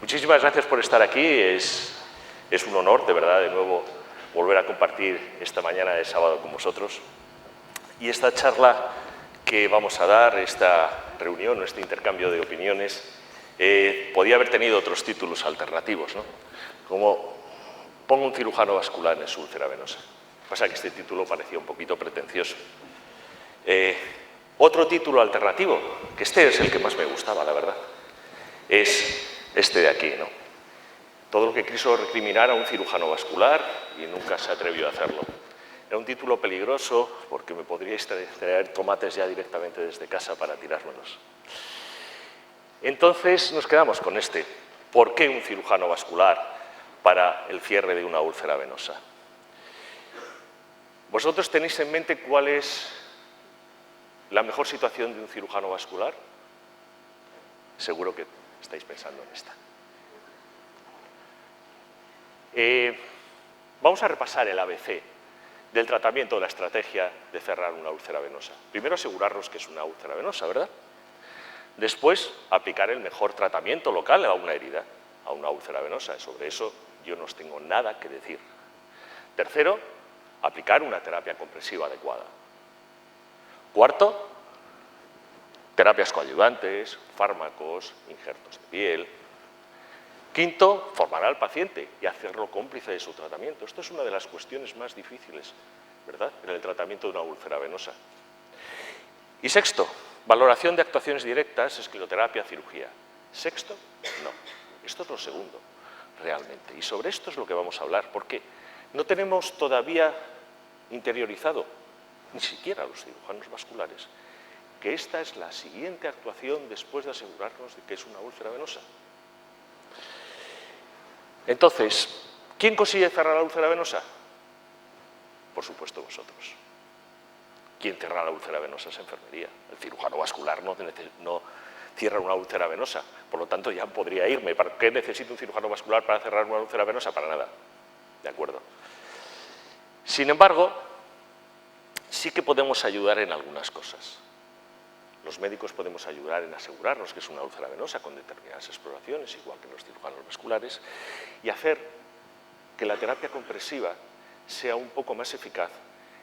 Muchísimas gracias por estar aquí. Es un honor, de verdad, de nuevo, volver a compartir esta mañana de sábado con vosotros. Y esta charla que vamos a dar, esta reunión, este intercambio de opiniones, podía haber tenido otros títulos alternativos, ¿no? Como pongo un cirujano vascular en su úlcera venosa. Pasa que este título parecía un poquito pretencioso. Otro título alternativo, que este es el que más me gustaba, la verdad, es este de aquí, ¿no? Todo lo que quiso recriminar a un cirujano vascular y nunca se atrevió a hacerlo. Era un título peligroso porque me podríais traer tomates ya directamente desde casa para tirármelos. Entonces nos quedamos con este. ¿Por qué un cirujano vascular para el cierre de una úlcera venosa? ¿Vosotros tenéis en mente cuál es la mejor situación de un cirujano vascular? Seguro que estáis pensando en esta. Vamos a repasar el ABC del tratamiento de la estrategia de cerrar una úlcera venosa. Primero, asegurarnos que es una úlcera venosa, ¿verdad? Después, aplicar el mejor tratamiento local a una herida, a una úlcera venosa. Sobre eso yo no os tengo nada que decir. Tercero, aplicar una terapia compresiva adecuada. Cuarto, terapias coadyuvantes, fármacos, injertos de piel. Quinto, formar al paciente y hacerlo cómplice de su tratamiento. Esto es una de las cuestiones más difíciles, ¿verdad?, en el tratamiento de una úlcera venosa. Y sexto, valoración de actuaciones directas, escleroterapia, cirugía. Sexto, no. Esto es lo segundo, realmente. Y sobre esto es lo que vamos a hablar, porque no tenemos todavía interiorizado, ni siquiera los cirujanos vasculares, que esta es la siguiente actuación después de asegurarnos de que es una úlcera venosa. Entonces, ¿quién consigue cerrar la úlcera venosa? Por supuesto vosotros. ¿Quién cierra la úlcera venosa? Es enfermería. El cirujano vascular no cierra una úlcera venosa. Por lo tanto, ya podría irme. ¿Para qué necesito un cirujano vascular para cerrar una úlcera venosa? Para nada. ¿De acuerdo? Sin embargo, sí que podemos ayudar en algunas cosas. Los médicos podemos ayudar en asegurarnos que es una úlcera venosa con determinadas exploraciones, igual que los cirujanos vasculares, y hacer que la terapia compresiva sea un poco más eficaz,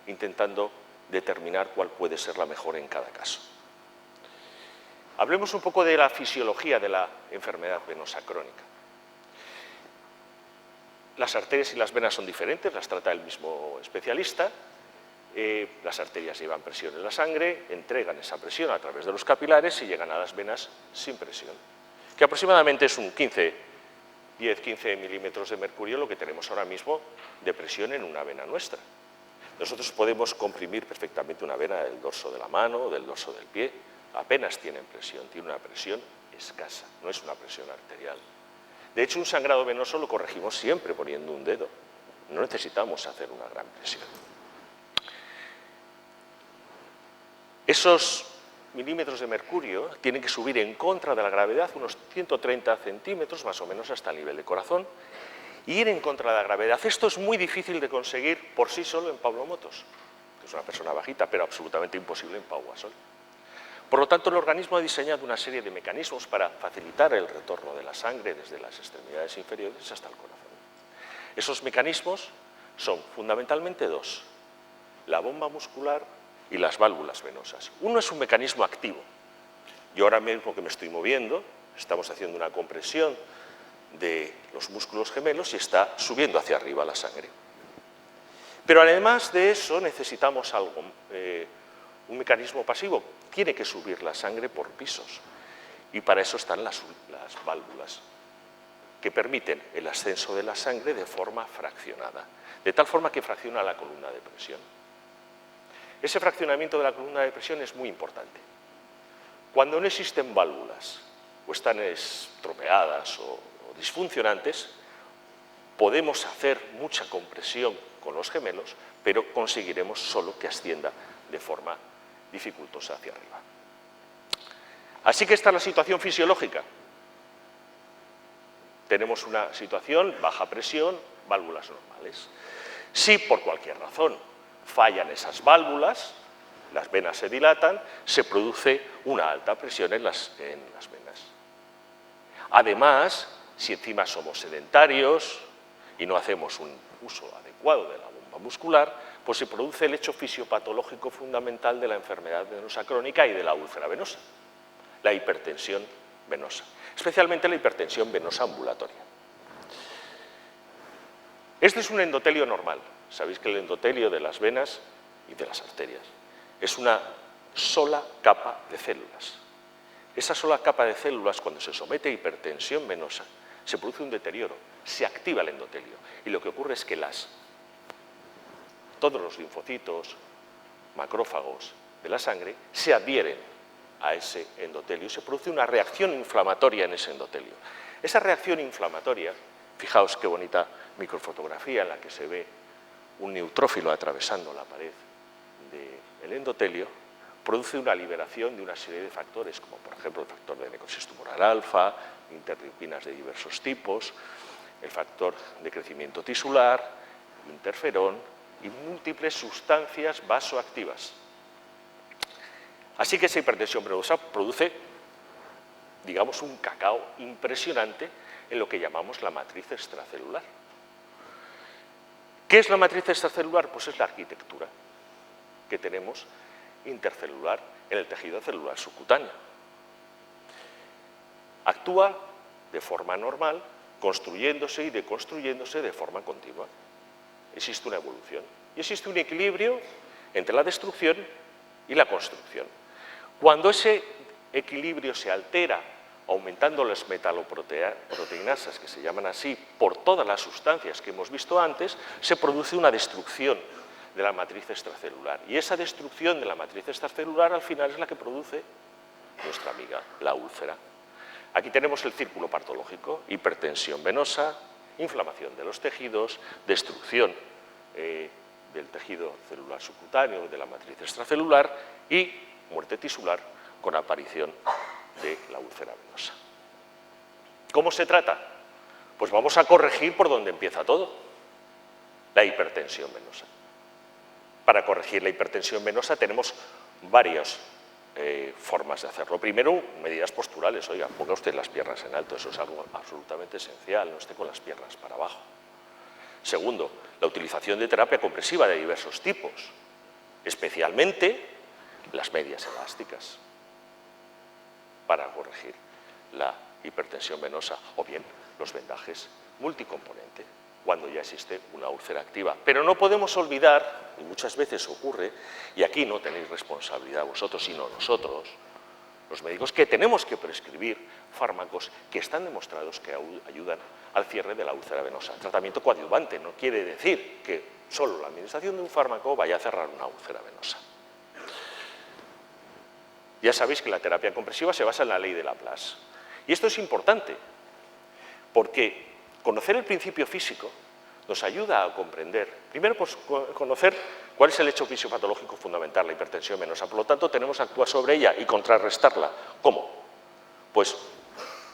intentando determinar cuál puede ser la mejor en cada caso. Hablemos un poco de la fisiología de la enfermedad venosa crónica. Las arterias y las venas son diferentes, las trata el mismo especialista. Las arterias llevan presión en la sangre, entregan esa presión a través de los capilares y llegan a las venas sin presión, que aproximadamente es un 10-15 milímetros de mercurio lo que tenemos ahora mismo de presión en una vena nuestra. Nosotros podemos comprimir perfectamente una vena del dorso de la mano o del dorso del pie, apenas tienen presión, tiene una presión escasa, no es una presión arterial. De hecho, un sangrado venoso lo corregimos siempre poniendo un dedo, no necesitamos hacer una gran presión. Esos milímetros de mercurio tienen que subir en contra de la gravedad unos 130 centímetros, más o menos, hasta el nivel de corazón, y ir en contra de la gravedad. Esto es muy difícil de conseguir por sí solo en Pablo Motos, que es una persona bajita, pero absolutamente imposible en Pau Gasol. Por lo tanto, el organismo ha diseñado una serie de mecanismos para facilitar el retorno de la sangre desde las extremidades inferiores hasta el corazón. Esos mecanismos son fundamentalmente dos: la bomba muscular y las válvulas venosas. Uno es un mecanismo activo. Yo ahora mismo que me estoy moviendo, estamos haciendo una compresión de los músculos gemelos y está subiendo hacia arriba la sangre. Pero además de eso necesitamos algo, un mecanismo pasivo. Tiene que subir la sangre por pisos y para eso están las válvulas, que permiten el ascenso de la sangre de forma fraccionada, de tal forma que fracciona la columna de presión. Ese fraccionamiento de la columna de presión es muy importante. Cuando no existen válvulas o están estropeadas o disfuncionantes, podemos hacer mucha compresión con los gemelos, pero conseguiremos solo que ascienda de forma dificultosa hacia arriba. Así que esta es la situación fisiológica. Tenemos una situación, baja presión, válvulas normales. Si por cualquier razón fallan esas válvulas, las venas se dilatan, se produce una alta presión en las venas. Además, Si encima somos sedentarios y no hacemos un uso adecuado de la bomba muscular, pues se produce el hecho fisiopatológico fundamental de la enfermedad venosa crónica y de la úlcera venosa, la hipertensión venosa, especialmente la hipertensión venosa ambulatoria. Este es un endotelio normal. Sabéis que el endotelio de las venas y de las arterias es una sola capa de células. Esa sola capa de células, cuando se somete a hipertensión venosa, se produce un deterioro, se activa el endotelio. Y lo que ocurre es que todos los linfocitos, macrófagos de la sangre, se adhieren a ese endotelio y se produce una reacción inflamatoria en ese endotelio. Esa reacción inflamatoria, fijaos qué bonita microfotografía en la que se ve un neutrófilo atravesando la pared del endotelio, produce una liberación de una serie de factores, como por ejemplo el factor de necrosis tumoral alfa, interleukinas de diversos tipos, el factor de crecimiento tisular, interferón y múltiples sustancias vasoactivas. Así que esa hipertensión venosa produce, digamos, un cacao impresionante en lo que llamamos la matriz extracelular. ¿Qué es la matriz extracelular? Pues es la arquitectura que tenemos intercelular en el tejido celular subcutáneo. Actúa de forma normal, construyéndose y deconstruyéndose de forma continua. Existe una evolución y existe un equilibrio entre la destrucción y la construcción. Cuando ese equilibrio se altera, aumentando las metaloproteinasas, que se llaman así, por todas las sustancias que hemos visto antes, se produce una destrucción de la matriz extracelular. Y esa destrucción de la matriz extracelular al final es la que produce nuestra amiga, la úlcera. Aquí tenemos el círculo patológico: hipertensión venosa, inflamación de los tejidos, destrucción del tejido celular subcutáneo, de la matriz extracelular, y muerte tisular con aparición de la úlcera venosa. ¿Cómo se trata? Pues vamos a corregir por donde empieza todo: la hipertensión venosa. Para corregir la hipertensión venosa tenemos varias formas de hacerlo. Primero, medidas posturales. Oiga, ponga usted las piernas en alto, eso es algo absolutamente esencial, no esté con las piernas para abajo. Segundo, la utilización de terapia compresiva de diversos tipos, especialmente las medias elásticas, para corregir la hipertensión venosa, o bien los vendajes multicomponente, cuando ya existe una úlcera activa. Pero no podemos olvidar, y muchas veces ocurre, y aquí no tenéis responsabilidad vosotros, sino nosotros, los médicos, que tenemos que prescribir fármacos que están demostrados que ayudan al cierre de la úlcera venosa. Tratamiento coadyuvante no quiere decir que solo la administración de un fármaco vaya a cerrar una úlcera venosa. Ya sabéis que la terapia compresiva se basa en la ley de Laplace. Y esto es importante, porque conocer el principio físico nos ayuda a comprender, primero, pues, conocer cuál es el hecho fisiopatológico fundamental, la hipertensión venosa. Por lo tanto, tenemos que actuar sobre ella y contrarrestarla. ¿Cómo? Pues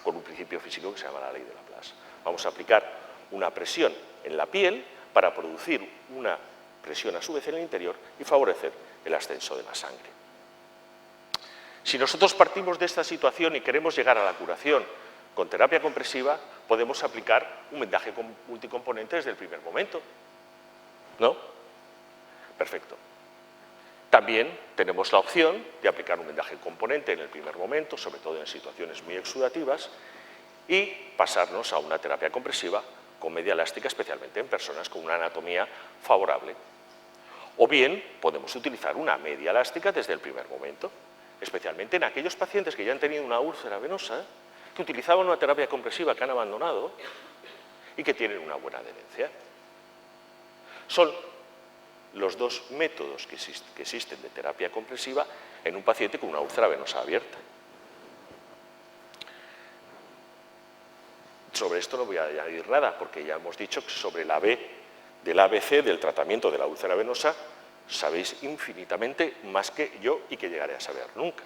con un principio físico que se llama la ley de Laplace. Vamos a aplicar una presión en la piel para producir una presión a su vez en el interior y favorecer el ascenso de la sangre. Si nosotros partimos de esta situación y queremos llegar a la curación con terapia compresiva, podemos aplicar un vendaje multicomponente desde el primer momento, ¿no? Perfecto. También tenemos la opción de aplicar un vendaje componente en el primer momento, sobre todo en situaciones muy exudativas, y pasarnos a una terapia compresiva con media elástica, especialmente en personas con una anatomía favorable. O bien podemos utilizar una media elástica desde el primer momento, especialmente en aquellos pacientes que ya han tenido una úlcera venosa, que utilizaban una terapia compresiva que han abandonado y que tienen una buena adherencia. Son los dos métodos que existen de terapia compresiva en un paciente con una úlcera venosa abierta. Sobre esto no voy a añadir nada, porque ya hemos dicho que sobre la B del ABC del tratamiento de la úlcera venosa sabéis infinitamente más que yo y que llegaré a saber nunca.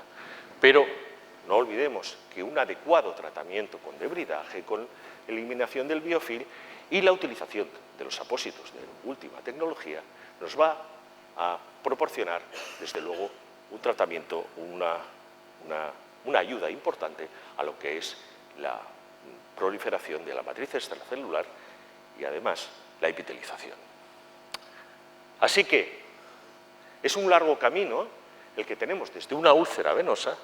Pero no olvidemos que un adecuado tratamiento con debridaje, con eliminación del biofilm y la utilización de los apósitos de última tecnología nos va a proporcionar, desde luego, un tratamiento, una ayuda importante a lo que es la proliferación de la matriz extracelular y además la epitelización. Así que es un largo camino el que tenemos desde una úlcera venosa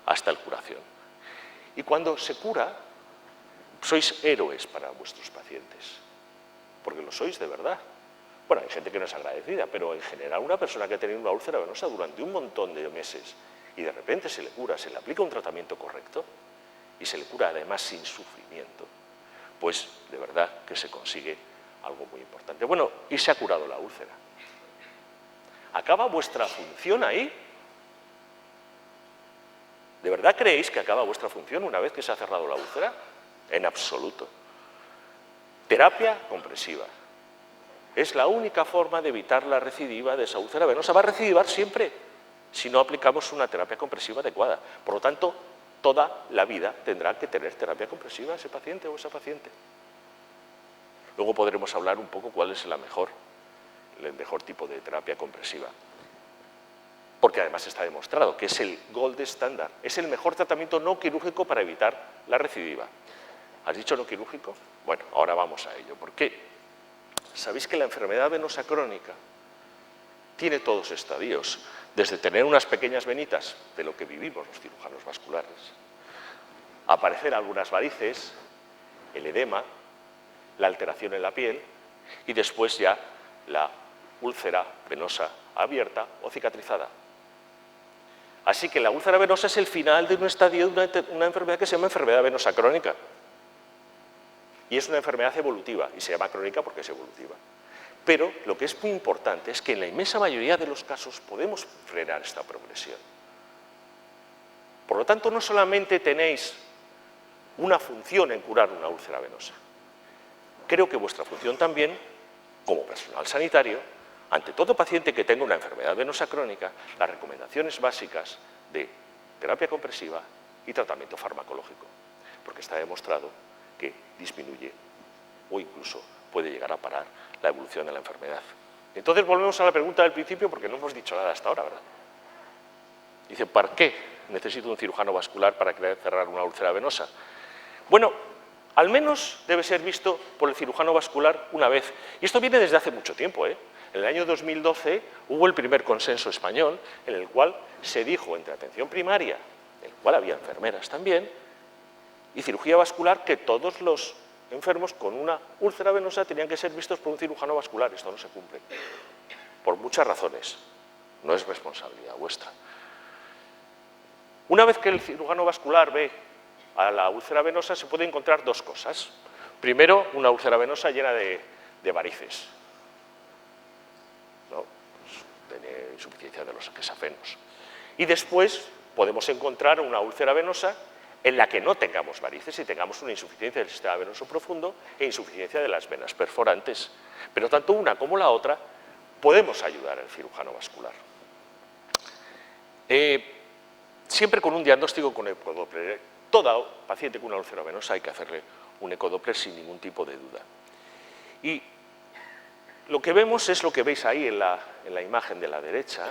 hasta la curación. Y cuando se cura, sois héroes para vuestros pacientes, porque lo sois de verdad. Bueno, hay gente que no es agradecida, pero en general una persona que ha tenido una úlcera venosa durante un montón de meses y de repente se le cura, se le aplica un tratamiento correcto y se le cura además sin sufrimiento, pues de verdad que se consigue algo muy importante. Bueno, y se ha curado la úlcera. ¿Acaba vuestra función ahí? ¿De verdad creéis que acaba vuestra función una vez que se ha cerrado la úlcera? En absoluto. Terapia compresiva. Es la única forma de evitar la recidiva de esa úlcera venosa. Va a recidivar siempre si no aplicamos una terapia compresiva adecuada. Por lo tanto, toda la vida tendrá que tener terapia compresiva ese paciente o esa paciente. Luego podremos hablar un poco cuál es el mejor tipo de terapia compresiva. Porque además está demostrado que es el gold standard, es el mejor tratamiento no quirúrgico para evitar la recidiva. ¿Has dicho no quirúrgico? Bueno, ahora vamos a ello. ¿Por qué? Sabéis que la enfermedad venosa crónica tiene todos estadios, desde tener unas pequeñas venitas, de lo que vivimos los cirujanos vasculares, aparecer algunas varices, el edema, la alteración en la piel y después ya la úlcera venosa abierta o cicatrizada. Así que la úlcera venosa es el final de un estadio de una enfermedad que se llama enfermedad venosa crónica. Y es una enfermedad evolutiva, y se llama crónica porque es evolutiva. Pero lo que es muy importante es que en la inmensa mayoría de los casos podemos frenar esta progresión. Por lo tanto, no solamente tenéis una función en curar una úlcera venosa. Creo que vuestra función también, como personal sanitario, ante todo paciente que tenga una enfermedad venosa crónica, las recomendaciones básicas de terapia compresiva y tratamiento farmacológico, porque está demostrado que disminuye o incluso puede llegar a parar la evolución de la enfermedad. Entonces volvemos a la pregunta del principio porque no hemos dicho nada hasta ahora, ¿verdad? Dice, ¿para qué necesito un cirujano vascular para cerrar una úlcera venosa? Bueno, al menos debe ser visto por el cirujano vascular una vez. Y esto viene desde hace mucho tiempo, ¿eh? En el año 2012 hubo el primer consenso español en el cual se dijo entre atención primaria, en el cual había enfermeras también, y cirugía vascular, que todos los enfermos con una úlcera venosa tenían que ser vistos por un cirujano vascular. Esto no se cumple, por muchas razones. No es responsabilidad vuestra. Una vez que el cirujano vascular ve a la úlcera venosa, se puede encontrar dos cosas. Primero, una úlcera venosa llena de varices, ¿no? Tiene insuficiencia de los quesafenos. Y después podemos encontrar una úlcera venosa en la que no tengamos varices y tengamos una insuficiencia del sistema venoso profundo e insuficiencia de las venas perforantes. Pero tanto una como la otra podemos ayudar al cirujano vascular. Siempre con un diagnóstico con ecodoppler. Todo paciente con una úlcera venosa hay que hacerle un ecodoppler sin ningún tipo de duda. Y lo que vemos es lo que veis ahí en la imagen de la derecha.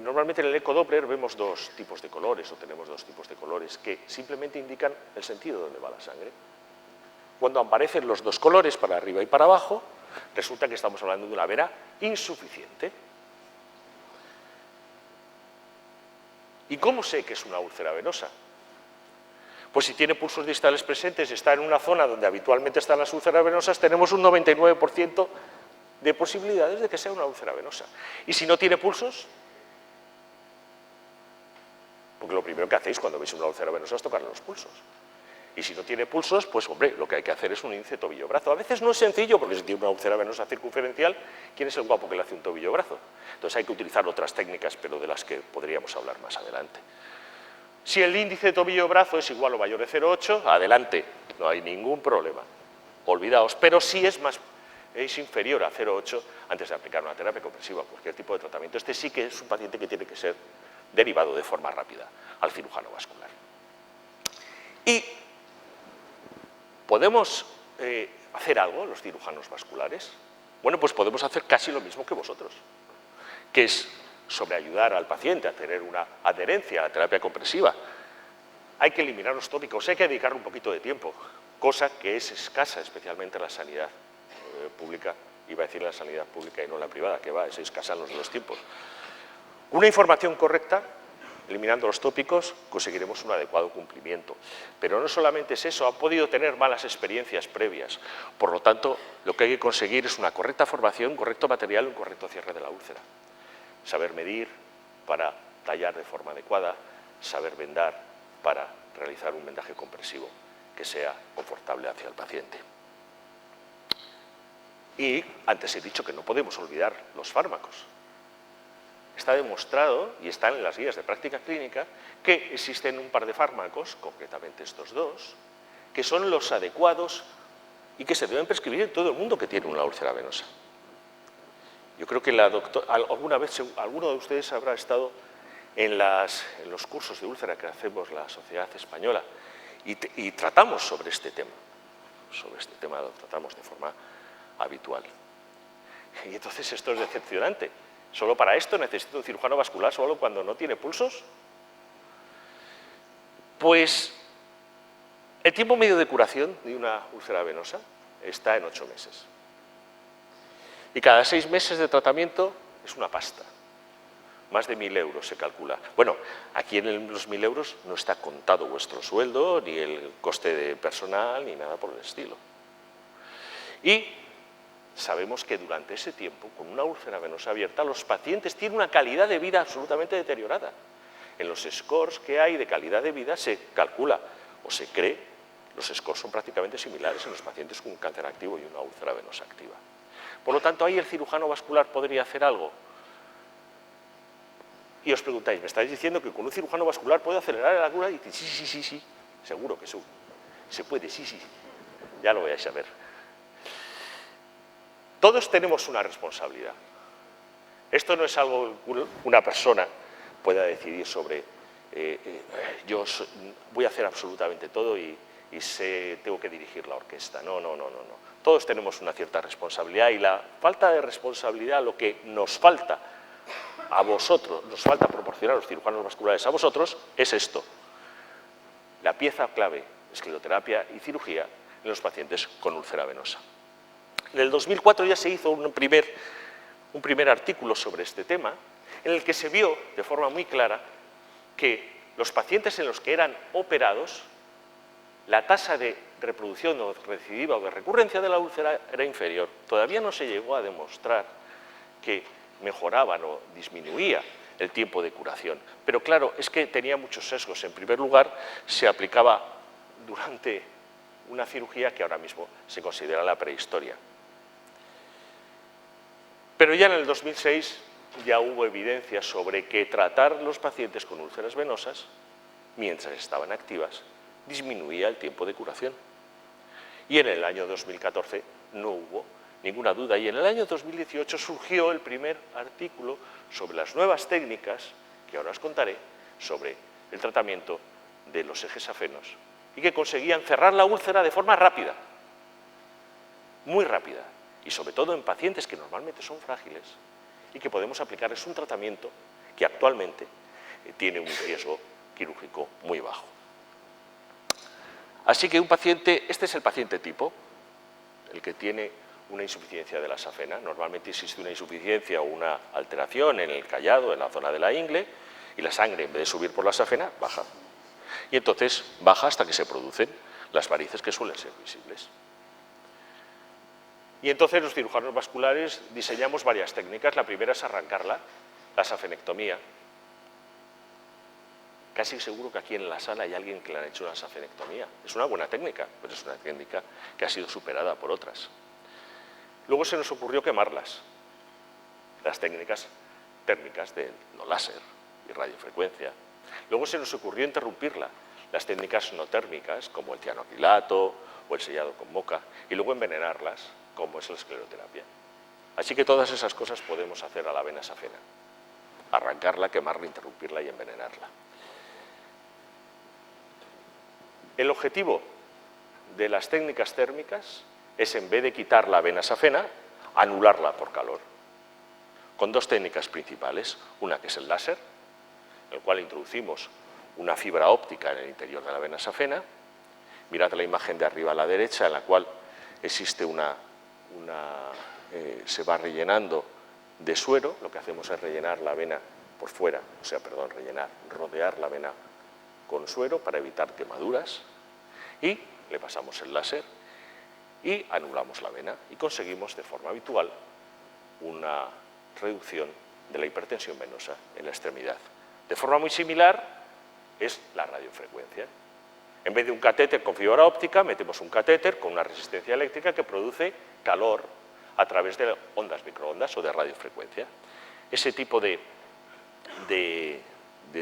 Normalmente en el ecodoppler vemos dos tipos de colores, o tenemos dos tipos de colores, que simplemente indican el sentido de donde va la sangre. Cuando aparecen los dos colores para arriba y para abajo, resulta que estamos hablando de una vena insuficiente. ¿Y cómo sé que es una úlcera venosa? Pues si tiene pulsos distales presentes y está en una zona donde habitualmente están las úlceras venosas, tenemos un 99% de posibilidades de que sea una úlcera venosa. Y si no tiene pulsos, porque lo primero que hacéis cuando veis una úlcera venosa es tocarle los pulsos. Y si no tiene pulsos, pues hombre, lo que hay que hacer es un índice tobillo-brazo. A veces no es sencillo, porque si tiene una úlcera venosa circunferencial, ¿quién es el guapo que le hace un tobillo-brazo? Entonces hay que utilizar otras técnicas, pero de las que podríamos hablar más adelante. Si el índice de tobillo-brazo es igual o mayor de 0,8, adelante, no hay ningún problema. Olvidaos, pero si es inferior a 0,8 antes de aplicar una terapia compresiva o cualquier tipo de tratamiento, este sí que es un paciente que tiene que ser derivado de forma rápida al cirujano vascular. Y ¿podemos hacer algo los cirujanos vasculares? Bueno, pues podemos hacer casi lo mismo que vosotros, que es sobre ayudar al paciente a tener una adherencia a la terapia compresiva hay que eliminar los tópicos, hay que dedicarle un poquito de tiempo, cosa que es escasa especialmente en la sanidad pública, iba a decir la sanidad pública y no la privada, que va, es escasa en los dos tiempos. Una información correcta, eliminando los tópicos, conseguiremos un adecuado cumplimiento. Pero no solamente es eso, han podido tener malas experiencias previas. Por lo tanto, lo que hay que conseguir es una correcta formación, un correcto material, un correcto cierre de la úlcera. Saber medir para tallar de forma adecuada, saber vendar para realizar un vendaje compresivo que sea confortable hacia el paciente. Y antes he dicho que no podemos olvidar los fármacos. Está demostrado, y están en las guías de práctica clínica, que existen un par de fármacos, concretamente estos dos, que son los adecuados y que se deben prescribir en todo el mundo que tiene una úlcera venosa. Yo creo que alguna vez alguno de ustedes habrá estado en los cursos de úlcera que hacemos la Sociedad Española y tratamos sobre este tema. Sobre este tema lo tratamos de forma habitual. Y entonces esto es decepcionante. ¿Solo para esto necesito un cirujano vascular solo cuando no tiene pulsos? Pues el tiempo medio de curación de una úlcera venosa está en 8 meses. Y cada 6 meses de tratamiento es una pasta. Más de 1.000 euros se calcula. Bueno, aquí en los 1.000 euros no está contado vuestro sueldo, ni el coste de personal, ni nada por el estilo. Y sabemos que durante ese tiempo, con una úlcera venosa abierta, los pacientes tienen una calidad de vida absolutamente deteriorada. En los scores que hay de calidad de vida se calcula o se cree, los scores son prácticamente similares en los pacientes con un cáncer activo y una úlcera venosa activa. Por lo tanto, ahí el cirujano vascular podría hacer algo. Y os preguntáis, ¿me estáis diciendo que con un cirujano vascular puede acelerar la cura? Y dices, sí, seguro que se puede, sí, ya lo vais a ver. Todos tenemos una responsabilidad. Esto no es algo que una persona pueda decidir sobre yo voy a hacer absolutamente todo y tengo que dirigir la orquesta. No. Todos tenemos una cierta responsabilidad y la falta de responsabilidad, lo que nos falta a vosotros, nos falta proporcionar a los cirujanos vasculares a vosotros, es esto. La pieza clave, escleroterapia y cirugía en los pacientes con úlcera venosa. En el 2004 ya se hizo un primer artículo sobre este tema, en el que se vio de forma muy clara que los pacientes en los que eran operados, la tasa de reproducción o recidiva o de recurrencia de la úlcera era inferior. Todavía no se llegó a demostrar que mejoraban o disminuía el tiempo de curación. Pero claro, es que tenía muchos sesgos. En primer lugar, se aplicaba durante una cirugía que ahora mismo se considera la prehistoria. Pero ya en el 2006 ya hubo evidencia sobre que tratar los pacientes con úlceras venosas, mientras estaban activas, disminuía el tiempo de curación. Y en el año 2014 no hubo ninguna duda. Y en el año 2018 surgió el primer artículo sobre las nuevas técnicas, que ahora os contaré, sobre el tratamiento de los ejes afenos, y que conseguían cerrar la úlcera de forma rápida, muy rápida, y sobre todo en pacientes que normalmente son frágiles y que podemos aplicarles un tratamiento que actualmente tiene un riesgo quirúrgico muy bajo. Así que un paciente, este es el paciente tipo, el que tiene una insuficiencia de la safena. Normalmente existe una insuficiencia o una alteración en el callado, en la zona de la ingle, y la sangre, en vez de subir por la safena, baja. Y entonces baja hasta que se producen las varices que suelen ser visibles. Y entonces los cirujanos vasculares diseñamos varias técnicas. La primera es arrancarla, la safenectomía. Casi seguro que aquí en la sala hay alguien que le han hecho una safenectomía. Es una buena técnica, pero es una técnica que ha sido superada por otras. Luego se nos ocurrió quemarlas, las técnicas térmicas de no láser y radiofrecuencia. Luego se nos ocurrió interrumpirla, las técnicas no térmicas como el cianoacrilato o el sellado con moca, y luego envenenarlas, como es la escleroterapia. Así que todas esas cosas podemos hacer a la vena safena. Arrancarla, quemarla, interrumpirla y envenenarla. El objetivo de las técnicas térmicas es, en vez de quitar la vena safena, anularla por calor. Con dos técnicas principales, una que es el láser, en el cual introducimos una fibra óptica en el interior de la vena safena. Mirad la imagen de arriba a la derecha, en la cual existe se va rellenando de suero. Lo que hacemos es rellenar la vena por fuera, rodear la vena con suero para evitar quemaduras, y le pasamos el láser y anulamos la vena y conseguimos de forma habitual una reducción de la hipertensión venosa en la extremidad. De forma muy similar es la radiofrecuencia. En vez de un catéter con fibra óptica, metemos un catéter con una resistencia eléctrica que produce calor a través de ondas microondas o de radiofrecuencia. Ese tipo de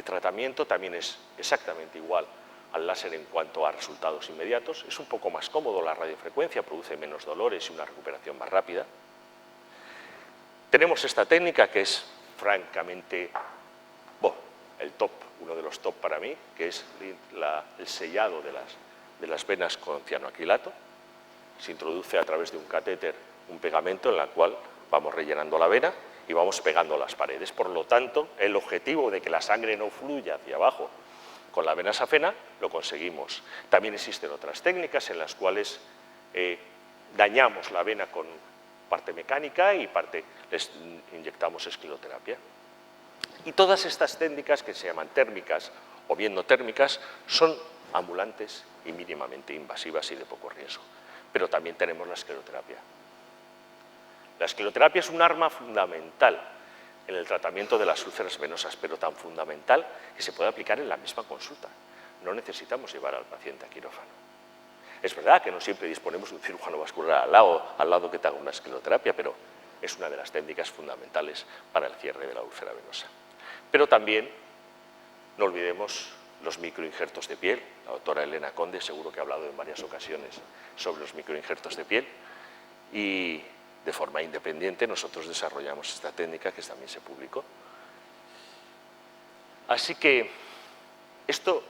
tratamiento también es exactamente igual al láser en cuanto a resultados inmediatos. Es un poco más cómodo la radiofrecuencia, produce menos dolores y una recuperación más rápida. Tenemos esta técnica que es francamente, el top, uno de los top para mí, que es el sellado de las venas con cianoacrilato. Se introduce a través de un catéter un pegamento en el cual vamos rellenando la vena y vamos pegando las paredes. Por lo tanto, el objetivo de que la sangre no fluya hacia abajo con la vena safena lo conseguimos. También existen otras técnicas en las cuales dañamos la vena con parte mecánica y parte les inyectamos escleroterapia. Y todas estas técnicas, que se llaman térmicas o bien no térmicas, son ambulantes y mínimamente invasivas y de poco riesgo. Pero también tenemos la escleroterapia. La escleroterapia es un arma fundamental en el tratamiento de las úlceras venosas, pero tan fundamental que se puede aplicar en la misma consulta. No necesitamos llevar al paciente a quirófano. Es verdad que no siempre disponemos de un cirujano vascular al lado que te haga una escleroterapia, pero es una de las técnicas fundamentales para el cierre de la úlcera venosa. Pero también no olvidemos los microinjertos de piel. La doctora Elena Conde seguro que ha hablado en varias ocasiones sobre los microinjertos de piel, y de forma independiente nosotros desarrollamos esta técnica que también se publicó. Así que esto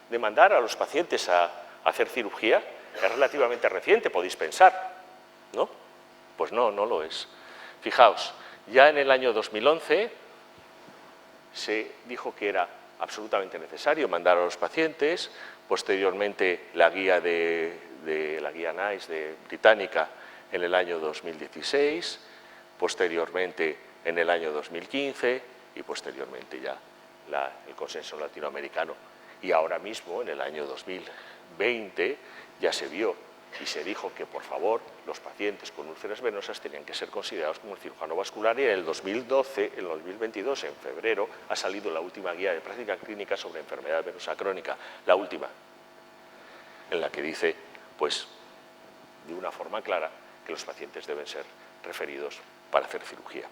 de mandar a los pacientes a hacer cirugía es relativamente reciente, podéis pensar, ¿no? Pues no, no lo es. Fijaos, ya en el año 2011 se dijo que era absolutamente necesario mandar a los pacientes. Posteriormente la guía la guía NICE británica en el año 2016, posteriormente en el año 2015 y posteriormente ya el consenso latinoamericano. Y ahora mismo, en el año 2020, ya se vio y se dijo que, por favor, los pacientes con úlceras venosas tenían que ser considerados como el cirujano vascular, y en el 2012, en el 2022, en febrero, ha salido la última guía de práctica clínica sobre enfermedad venosa crónica, la última, en la que dice, pues, de una forma clara, que los pacientes deben ser referidos para hacer cirugía.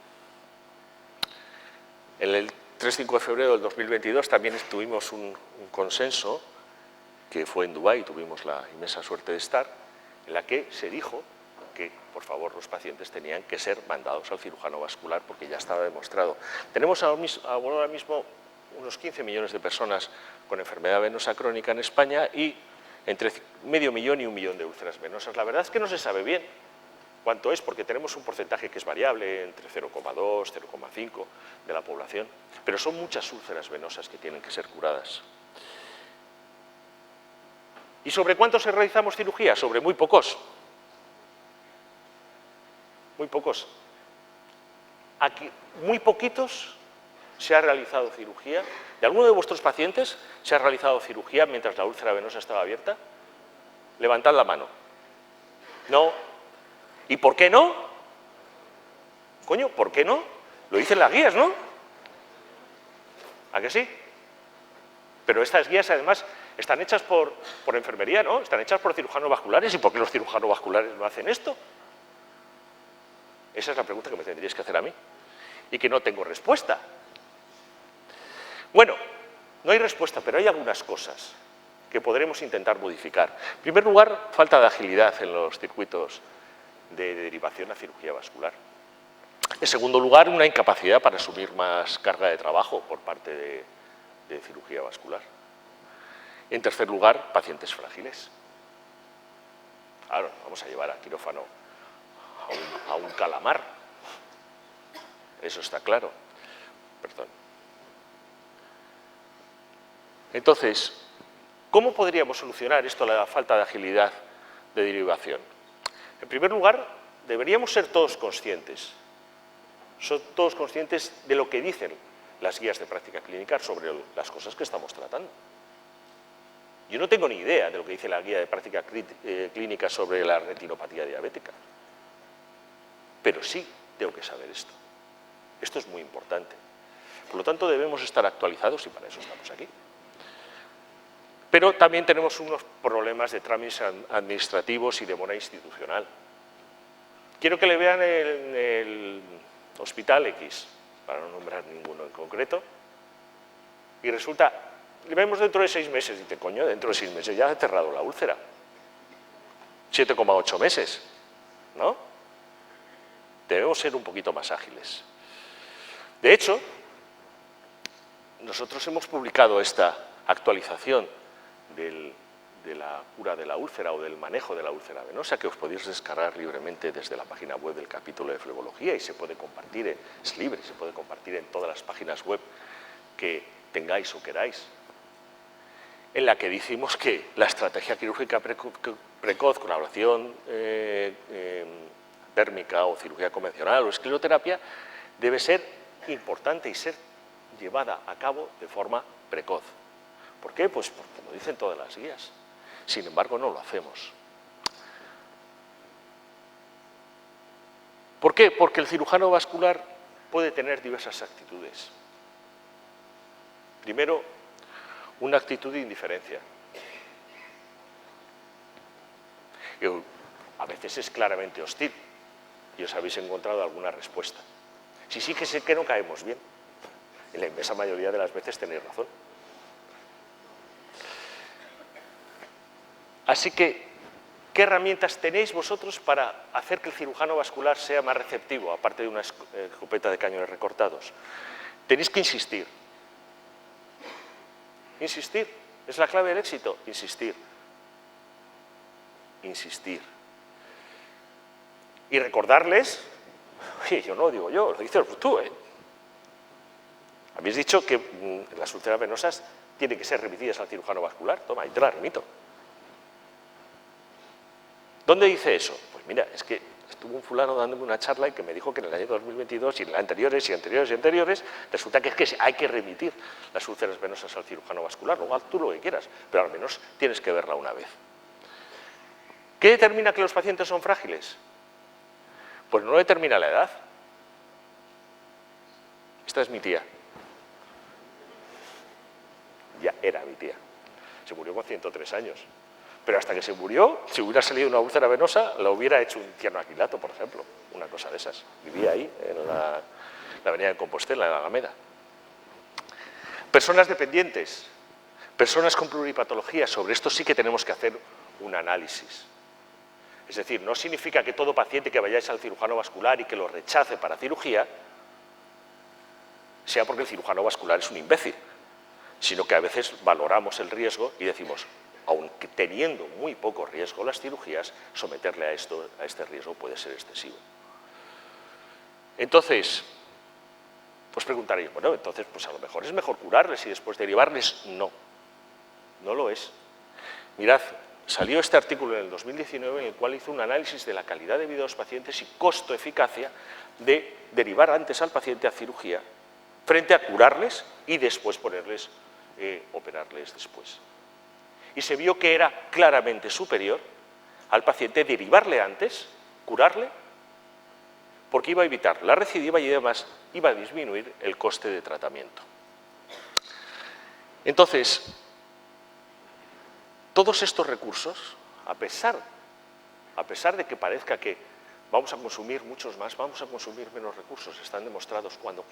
En el 3-5 de febrero del 2022 también tuvimos un consenso, que fue en Dubái, tuvimos la inmensa suerte de estar, en la que se dijo que, por favor, los pacientes tenían que ser mandados al cirujano vascular porque ya estaba demostrado. Tenemos ahora mismo unos 15 millones de personas con enfermedad venosa crónica en España y entre 500.000 y 1 millón de úlceras venosas. La verdad es que no se sabe bien cuánto es, porque tenemos un porcentaje que es variable, entre 0,2 y 0,5 de la población, pero son muchas úlceras venosas que tienen que ser curadas. ¿Y sobre cuántos realizamos cirugía? Sobre muy pocos. Muy pocos. Aquí, muy poquitos se ha realizado cirugía. ¿De alguno de vuestros pacientes se ha realizado cirugía mientras la úlcera venosa estaba abierta? Levantad la mano. No. ¿Y por qué no? Coño, ¿por qué no? Lo dicen las guías, ¿no? ¿A que sí? Pero estas guías, además, están hechas por enfermería, ¿no? Están hechas por cirujanos vasculares. ¿Y por qué los cirujanos vasculares no hacen esto? Esa es la pregunta que me tendríais que hacer a mí y que no tengo respuesta. Bueno, no hay respuesta, pero hay algunas cosas que podremos intentar modificar. En primer lugar, falta de agilidad en los circuitos de derivación a cirugía vascular. En segundo lugar, una incapacidad para asumir más carga de trabajo por parte de cirugía vascular. En tercer lugar, pacientes frágiles. Claro, vamos a llevar a quirófano a un calamar. Eso está claro. Perdón. Entonces, ¿cómo podríamos solucionar esto, la falta de agilidad de derivación? En primer lugar, deberíamos ser todos conscientes de lo que dicen las guías de práctica clínica sobre las cosas que estamos tratando. Yo no tengo ni idea de lo que dice la guía de práctica clínica sobre la retinopatía diabética, pero sí tengo que saber esto. Esto es muy importante. Por lo tanto, debemos estar actualizados y para eso estamos aquí. Pero también tenemos unos problemas de trámites administrativos y de mora institucional. Quiero que le vean en el Hospital X, para no nombrar ninguno en concreto, y resulta, le vemos dentro de 6 meses, y dice, coño, dentro de 6 meses ya he cerrado la úlcera. 7,8 meses, ¿no? Debemos ser un poquito más ágiles. De hecho, nosotros hemos publicado esta actualización de la cura de la úlcera o del manejo de la úlcera venosa, que os podéis descargar libremente desde la página web del capítulo de flebología y se puede compartir, es libre, se puede compartir en todas las páginas web que tengáis o queráis, en la que decimos que la estrategia quirúrgica precoz con ablación térmica o cirugía convencional o escleroterapia debe ser importante y ser llevada a cabo de forma precoz. ¿Por qué? Pues porque lo dicen todas las guías. Sin embargo, no lo hacemos. ¿Por qué? Porque el cirujano vascular puede tener diversas actitudes. Primero, una actitud de indiferencia. A veces es claramente hostil y os habéis encontrado alguna respuesta. Si sí que sé que no caemos bien. En la inmensa mayoría de las veces tenéis razón. Así que, ¿qué herramientas tenéis vosotros para hacer que el cirujano vascular sea más receptivo, aparte de una escopeta de cañones recortados? Tenéis que insistir. Insistir. ¿Es la clave del éxito? Insistir. Insistir. Y recordarles, oye, yo no lo digo yo, lo dices tú, Habéis dicho que las úlceras venosas tienen que ser remitidas al cirujano vascular. Toma, ahí te la remito. ¿Dónde dice eso? Pues mira, es que estuvo un fulano dándome una charla y que me dijo que en el año 2022 y en anteriores y anteriores y anteriores, resulta que es que hay que remitir las úlceras venosas al cirujano vascular. Luego haz tú lo que quieras, pero al menos tienes que verla una vez. ¿Qué determina que los pacientes son frágiles? Pues no lo determina la edad. Esta es mi tía. Ya era mi tía. Se murió con 103 años. Pero hasta que se murió, si hubiera salido una úlcera venosa, la hubiera hecho un cianoaquilato, por ejemplo. Una cosa de esas. Vivía ahí, en la avenida de Compostela, en la Alameda. Personas dependientes. Personas con pluripatología. Sobre esto sí que tenemos que hacer un análisis. Es decir, no significa que todo paciente que vayáis al cirujano vascular y que lo rechace para cirugía sea porque el cirujano vascular es un imbécil, sino que a veces valoramos el riesgo y decimos, aunque teniendo muy poco riesgo las cirugías, someterle a este riesgo puede ser excesivo. Entonces, pues preguntaréis, bueno, entonces pues a lo mejor es mejor curarles y después derivarles. No, no lo es. Mirad, salió este artículo en el 2019 en el cual hizo un análisis de la calidad de vida de los pacientes y costo-eficacia de derivar antes al paciente a cirugía frente a curarles y después operarles después. Y se vio que era claramente superior al paciente derivarle antes, curarle, porque iba a evitar la recidiva y además iba a disminuir el coste de tratamiento. Entonces, todos estos recursos, a pesar de que parezca que vamos a consumir muchos más, vamos a consumir menos recursos, están demostrados cuando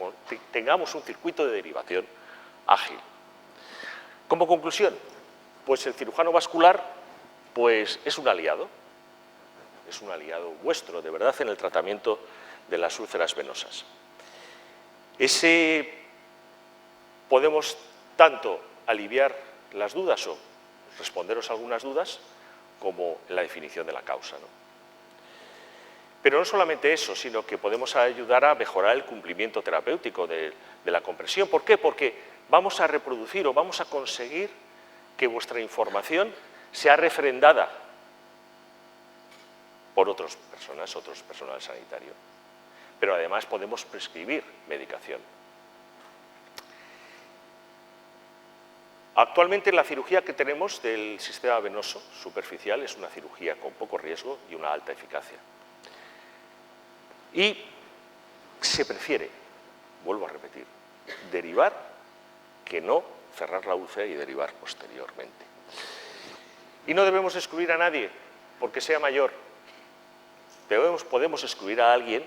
tengamos un circuito de derivación ágil. Como conclusión, pues el cirujano vascular pues, es un aliado vuestro, de verdad, en el tratamiento de las úlceras venosas. Podemos tanto aliviar las dudas o responderos algunas dudas, como en la definición de la causa, ¿no? Pero no solamente eso, sino que podemos ayudar a mejorar el cumplimiento terapéutico de la compresión. ¿Por qué? Porque vamos a reproducir o vamos a conseguir que vuestra información sea refrendada por otras personas, otros personal sanitario. Pero además podemos prescribir medicación. Actualmente la cirugía que tenemos del sistema venoso superficial es una cirugía con poco riesgo y una alta eficacia. Y se prefiere, vuelvo a repetir, derivar que no cerrar la úlcera y derivar posteriormente. Y no debemos excluir a nadie porque sea mayor. Podemos excluir a alguien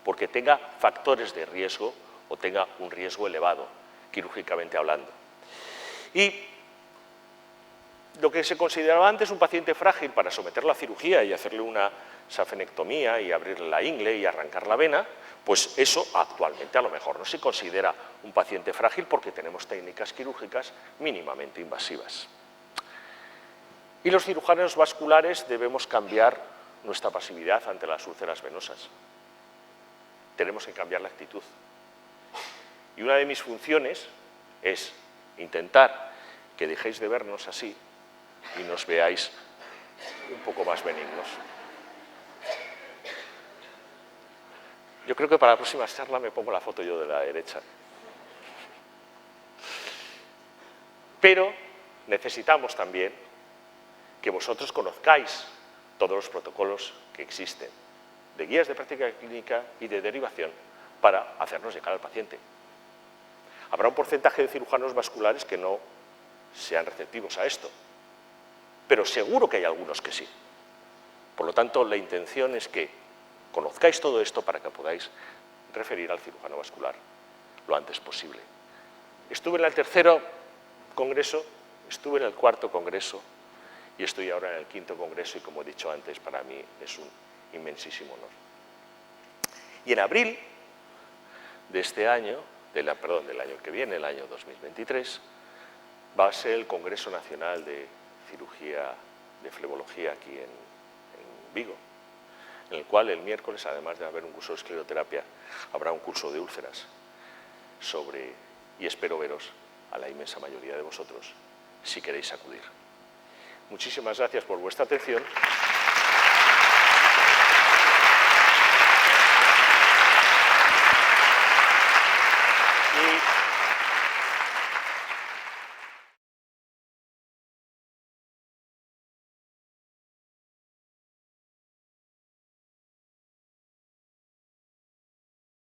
porque tenga factores de riesgo o tenga un riesgo elevado, quirúrgicamente hablando. Y lo que se consideraba antes un paciente frágil para someterlo a cirugía y hacerle una safenectomía y abrirle la ingle y arrancar la vena, pues eso actualmente a lo mejor no se considera un paciente frágil porque tenemos técnicas quirúrgicas mínimamente invasivas. Y los cirujanos vasculares debemos cambiar nuestra pasividad ante las úlceras venosas. Tenemos que cambiar la actitud. Y una de mis funciones es intentar que dejéis de vernos así y nos veáis un poco más benignos. Yo creo que para la próxima charla me pongo la foto yo de la derecha. Pero necesitamos también que vosotros conozcáis todos los protocolos que existen de guías de práctica clínica y de derivación para hacernos llegar al paciente. Habrá un porcentaje de cirujanos vasculares que no sean receptivos a esto, pero seguro que hay algunos que sí. Por lo tanto, la intención es que conozcáis todo esto para que podáis referir al cirujano vascular lo antes posible. Estuve en el tercer congreso, estuve en el cuarto congreso y estoy ahora en el quinto congreso y, como he dicho antes, para mí es un inmensísimo honor. Y en abril de este año, del año que viene, el año 2023, va a ser el Congreso Nacional de Cirugía de Flebología aquí en Vigo, en el cual el miércoles, además de haber un curso de escleroterapia, habrá un curso de úlceras y espero veros a la inmensa mayoría de vosotros si queréis acudir. Muchísimas gracias por vuestra atención.